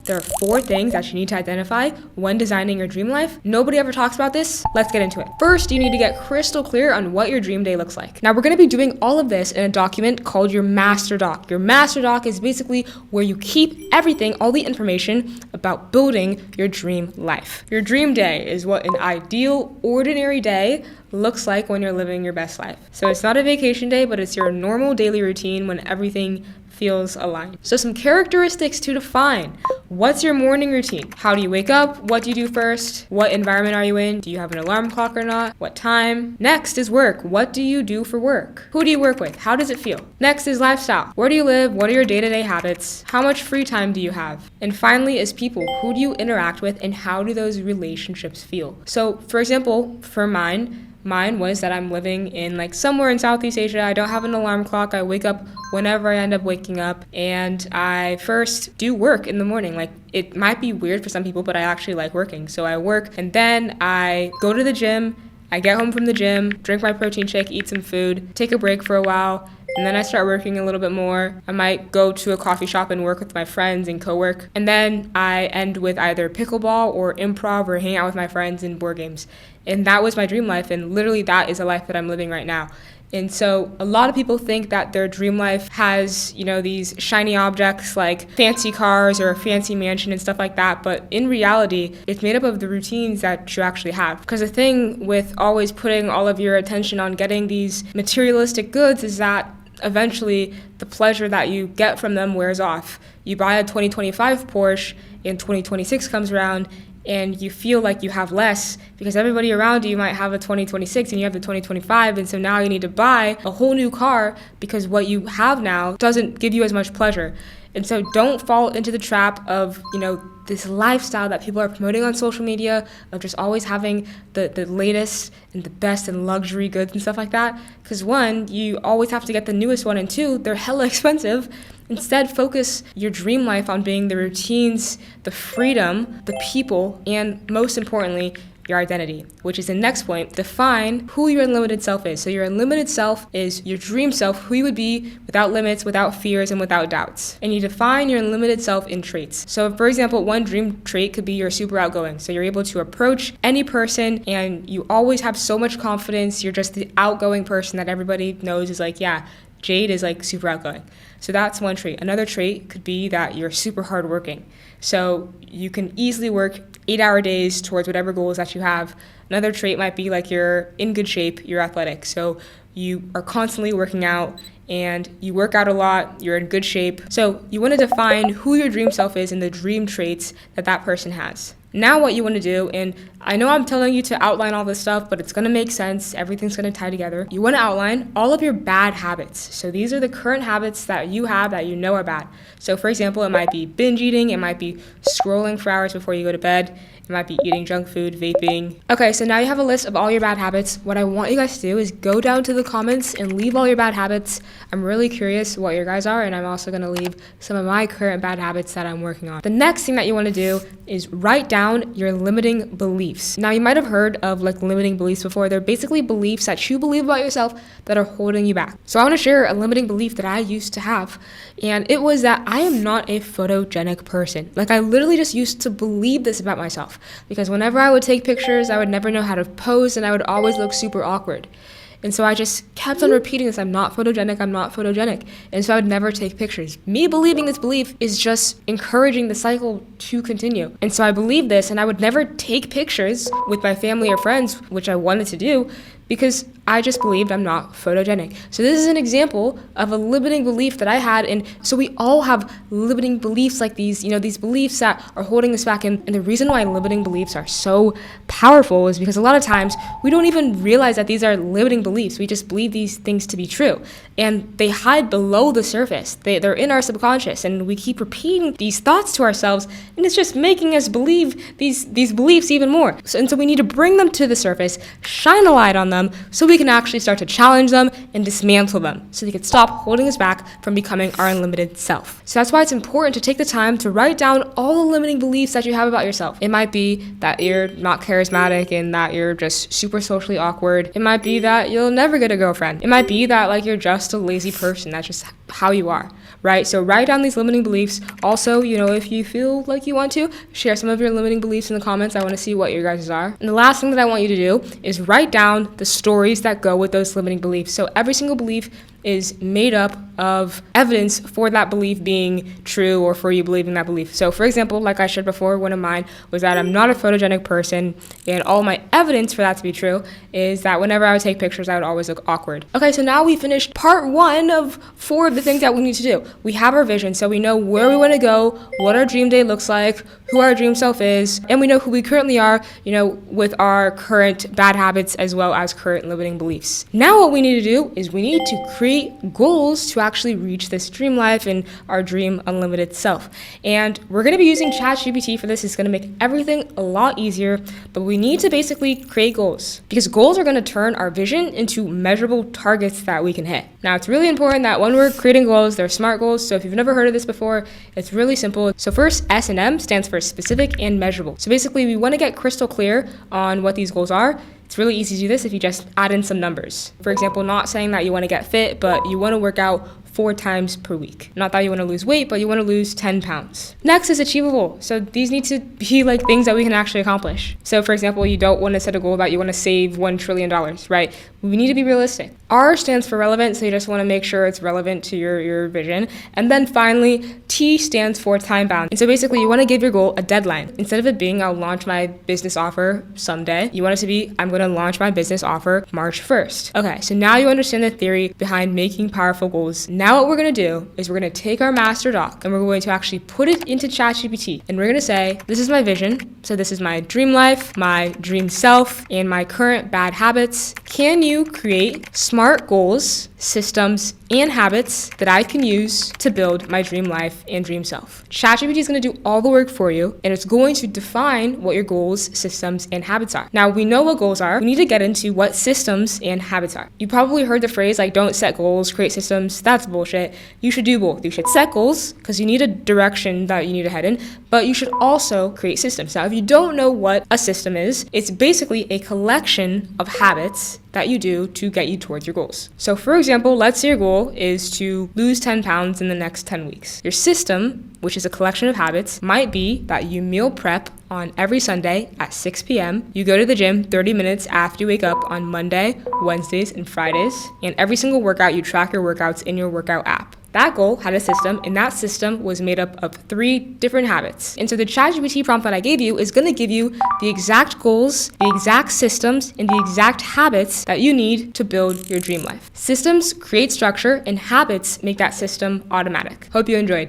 There are 4 things that you need to identify when designing your dream life. Nobody ever talks about this. Let's get into it. First, you need to get crystal clear on what your dream day looks like. Now, we're going to be doing all of this in a document called your master doc. Your master doc is basically where you keep everything, all the information about building your dream life. Your dream day is what an ideal, ordinary day looks like when you're living your best life. So it's not a vacation day, but it's your normal daily routine when everything feels aligned. So some characteristics to define. What's your morning routine? How do you wake up? What do you do first? What environment are you in? Do you have an alarm clock or not? What time? Next is work. What do you do for work? Who do you work with? How does it feel? Next is lifestyle. Where do you live? What are your day-to-day habits? How much free time do you have? And finally is people. Who do you interact with and how do those relationships feel? So for example, for mine was that I'm living in like somewhere in Southeast Asia. I don't have an alarm clock. I wake up whenever I end up waking up, and I first do work in the morning. Like, it might be weird for some people, but I actually like working. So I work and then I go to the gym. I get home from the gym, drink my protein shake, eat some food, take a break for a while, and then I start working a little bit more. I might go to a coffee shop and work with my friends and co-work. And then I end with either pickleball or improv or hang out with my friends in board games. And that was my dream life, and literally that is a life that I'm living right now. And so a lot of people think that their dream life has, these shiny objects like fancy cars or a fancy mansion and stuff like that. But in reality, it's made up of the routines that you actually have. Because the thing with always putting all of your attention on getting these materialistic goods is that eventually the pleasure that you get from them wears off. You buy a 2025 Porsche and 2026 comes around and you feel like you have less because everybody around you might have a 2026 and you have the 2025, and so now you need to buy a whole new car because what you have now doesn't give you as much pleasure. And so don't fall into the trap of, this lifestyle that people are promoting on social media of just always having the latest and the best and luxury goods and stuff like that. Because 1, you always have to get the newest one, and 2, they're hella expensive. Instead, focus your dream life on being the routines, the freedom, the people, and most importantly, your identity, which is the next point. Define who your unlimited self is. So your unlimited self is your dream self, who you would be without limits, without fears, and without doubts. And you define your unlimited self in traits. So for example, one dream trait could be you're super outgoing. So you're able to approach any person and you always have so much confidence. You're just the outgoing person that everybody knows is like, yeah, Jade is like super outgoing. So that's one trait. Another trait could be that you're super hardworking. So you can easily work 8-hour days towards whatever goals that you have. Another trait might be like you're in good shape, you're athletic. So you are constantly working out and you work out a lot, you're in good shape. So you want to define who your dream self is and the dream traits that person has. Now what you want to do, and I know I'm telling you to outline all this stuff, but it's going to make sense. Everything's going to tie together. You want to outline all of your bad habits. So these are the current habits that you have that you know are bad. So for example, it might be binge eating. It might be scrolling for hours before you go to bed. It might be eating junk food, vaping. Okay, so now you have a list of all your bad habits. What I want you guys to do is go down to the comments and leave all your bad habits. I'm really curious what your guys are, and I'm also going to leave some of my current bad habits that I'm working on. The next thing that you want to do is write down your limiting beliefs. Now, you might have heard of like limiting beliefs before. They're basically beliefs that you believe about yourself that are holding you back. So I want to share a limiting belief that I used to have, and it was that I am not a photogenic person. Like, I literally just used to believe this about myself. Because whenever I would take pictures, I would never know how to pose and I would always look super awkward. And so I just kept on repeating this, I'm not photogenic, I'm not photogenic. And so I would never take pictures. Me believing this belief is just encouraging the cycle to continue. And so I believed this and I would never take pictures with my family or friends, which I wanted to do, because I just believed I'm not photogenic. So this is an example of a limiting belief that I had. And so we all have limiting beliefs like these, these beliefs that are holding us back. And the reason why limiting beliefs are so powerful is because a lot of times we don't even realize that these are limiting beliefs. We just believe these things to be true. And they hide below the surface. They're in our subconscious. And we keep repeating these thoughts to ourselves. And it's just making us believe these beliefs even more. And so we need to bring them to the surface, shine a light on them, so we can actually start to challenge them and dismantle them so they can stop holding us back from becoming our unlimited self. So that's why it's important to take the time to write down all the limiting beliefs that you have about yourself. It might be that you're not charismatic and that you're just super socially awkward. It might be that you'll never get a girlfriend. It might be that like you're just a lazy person. That's just how you are. right? So write down these limiting beliefs. Also, if you feel like you want to, share some of your limiting beliefs in the comments. I want to see what your guys' are. And the last thing that I want you to do is write down the stories that go with those limiting beliefs. So every single belief is made up of evidence for that belief being true or for you believing that belief. So for example, like I shared before, one of mine was that I'm not a photogenic person, and all my evidence for that to be true is that whenever I would take pictures, I would always look awkward. Okay, so now we finished part 1 of 4 of the things that we need to do. We have our vision, so we know where we want to go, what our dream day looks like, who our dream self is, and we know who we currently are, with our current bad habits as well as current limiting beliefs. Now what we need to do is we need to create goals to actually reach this dream life and our dream unlimited self. And we're going to be using ChatGPT for this. It's going to make everything a lot easier, but we need to basically create goals because goals are going to turn our vision into measurable targets that we can hit. Now, it's really important that when we're creating goals, they're SMART goals. So if you've never heard of this before, it's really simple. So first, S&M stands for specific and measurable. So basically, we want to get crystal clear on what these goals are. It's really easy to do this if you just add in some numbers. For example, not saying that you want to get fit, but you want to work out 4 times per week. Not that you want to lose weight, but you want to lose 10 pounds. Next is achievable. So these need to be like things that we can actually accomplish. So for example, you don't want to set a goal that you want to save $1 trillion, right? We need to be realistic. R stands for relevant, so you just want to make sure it's relevant to your vision. And then finally, T stands for time bound. And so basically, you want to give your goal a deadline. Instead of it being, I'll launch my business offer someday, you want it to be, I'm going to launch my business offer March 1st. Okay, so now you understand the theory behind making powerful goals. Now what we're going to do is we're going to take our master doc and we're going to actually put it into ChatGPT. And we're going to say, this is my vision. So this is my dream life, my dream self, and my current bad habits. Can you create SMART goals, systems, and habits that I can use to build my dream life and dream self? ChatGPT is going to do all the work for you, and it's going to define what your goals, systems, and habits are. Now, we know what goals are. We need to get into what systems and habits are. You probably heard the phrase like, don't set goals, create systems. That's bullshit. You should do both. You should set goals because you need a direction that you need to head in, but you should also create systems. Now, if you don't know what a system is, it's basically a collection of habits that you do to get you towards your goals. So for example, let's say your goal is to lose 10 pounds in the next 10 weeks. Your system, which is a collection of habits, might be that you meal prep on every Sunday at 6 p.m. You go to the gym 30 minutes after you wake up on Monday, Wednesdays, and Fridays. And every single workout, you track your workouts in your workout app. That goal had a system, and that system was made up of 3 different habits. And so the ChatGPT prompt that I gave you is going to give you the exact goals, the exact systems, and the exact habits that you need to build your dream life. Systems create structure, and habits make that system automatic. Hope you enjoyed.